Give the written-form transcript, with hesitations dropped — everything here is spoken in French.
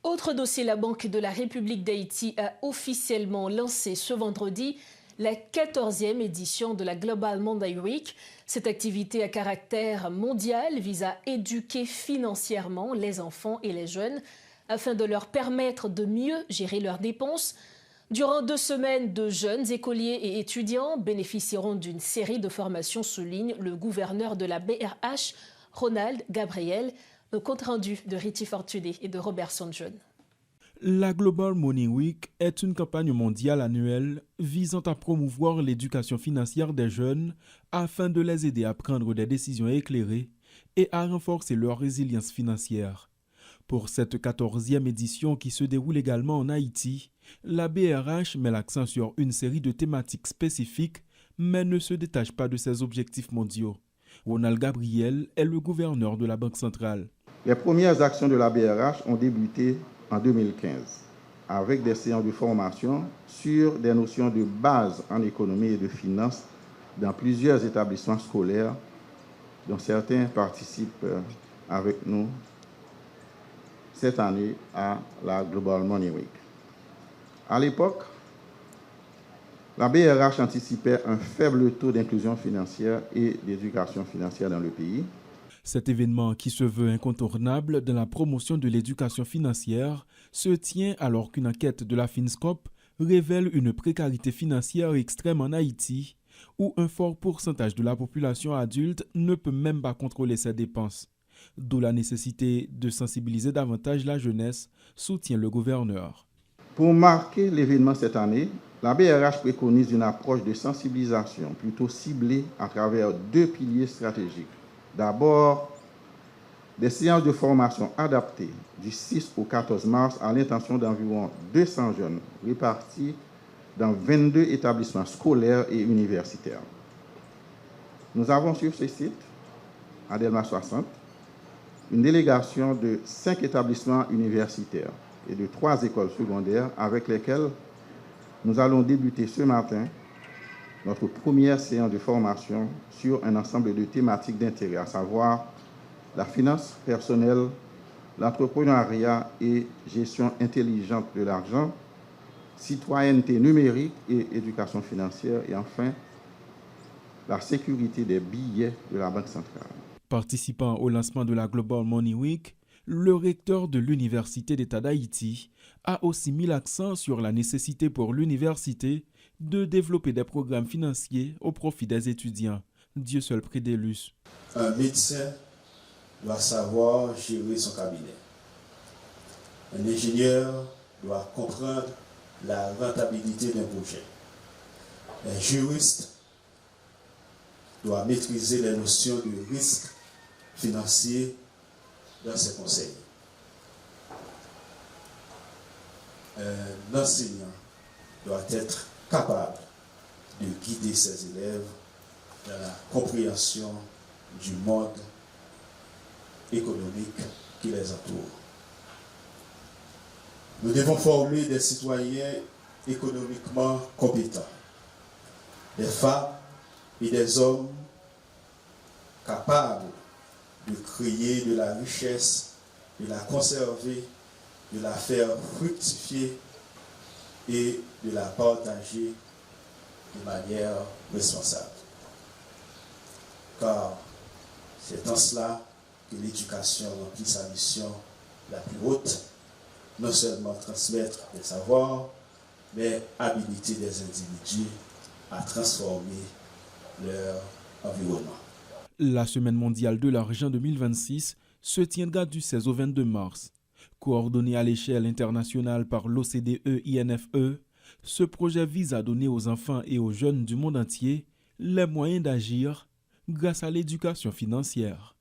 Autre dossier, la Banque de la République d'Haïti a officiellement lancé ce vendredi la 14e édition de la Global Monday Week. Cette activité à caractère mondial vise à éduquer financièrement les enfants et les jeunes afin de leur permettre de mieux gérer leurs dépenses. Durant 2 semaines, de jeunes écoliers et étudiants bénéficieront d'une série de formations, souligne le gouverneur de la BRH, Ronald Gabriel. Un compte-rendu de Riti Fortuné et de Robertson John. La Global Money Week est une campagne mondiale annuelle visant à promouvoir l'éducation financière des jeunes afin de les aider à prendre des décisions éclairées et à renforcer leur résilience financière. Pour cette 14e édition qui se déroule également en Haïti, la BRH met l'accent sur une série de thématiques spécifiques mais ne se détache pas de ses objectifs mondiaux. Ronald Gabriel est le gouverneur de la Banque centrale. Les premières actions de la BRH ont débuté en 2015 avec des séances de formation sur des notions de base en économie et de finance dans plusieurs établissements scolaires dont certains participent avec nous cette année à la Global Money Week. À l'époque, la BRH anticipait un faible taux d'inclusion financière et d'éducation financière dans le pays. Cet événement, qui se veut incontournable dans la promotion de l'éducation financière, se tient alors qu'une enquête de la Finscope révèle une précarité financière extrême en Haïti, où un fort pourcentage de la population adulte ne peut même pas contrôler ses dépenses. D'où la nécessité de sensibiliser davantage la jeunesse, soutient le gouverneur. Pour marquer l'événement cette année, la BRH préconise une approche de sensibilisation plutôt ciblée à travers 2 piliers stratégiques. D'abord, des séances de formation adaptées du 6 au 14 mars à l'intention d'environ 200 jeunes répartis dans 22 établissements scolaires et universitaires. Nous avons sur ce site, à Delma 60, une délégation de 5 établissements universitaires et de 3 écoles secondaires avec lesquelles nous allons débuter ce matin notre première séance de formation sur un ensemble de thématiques d'intérêt, à savoir la finance personnelle, l'entrepreneuriat et gestion intelligente de l'argent, citoyenneté numérique et éducation financière, et enfin la sécurité des billets de la Banque centrale. Participant au lancement de la Global Money Week, le recteur de l'Université d'État d'Haïti a aussi mis l'accent sur la nécessité pour l'université de développer des programmes financiers au profit des étudiants. Dieu seul prédélus. Un médecin doit savoir gérer son cabinet. Un ingénieur doit comprendre la rentabilité d'un projet. Un juriste doit maîtriser les notions de risque financier dans ses conseils. Un enseignant doit être capable de guider ses élèves dans la compréhension du monde économique qui les entoure. Nous devons former des citoyens économiquement compétents, des femmes et des hommes capables de créer de la richesse, de la conserver, de la faire fructifier et de la partager de manière responsable. Car c'est en cela que l'éducation remplit sa mission la plus haute, non seulement transmettre des savoirs, mais habiliter des individus à transformer leur environnement. La Semaine mondiale de l'argent 2026 se tiendra du 16 au 22 mars. Coordonné à l'échelle internationale par l'OCDE-INFE, ce projet vise à donner aux enfants et aux jeunes du monde entier les moyens d'agir grâce à l'éducation financière.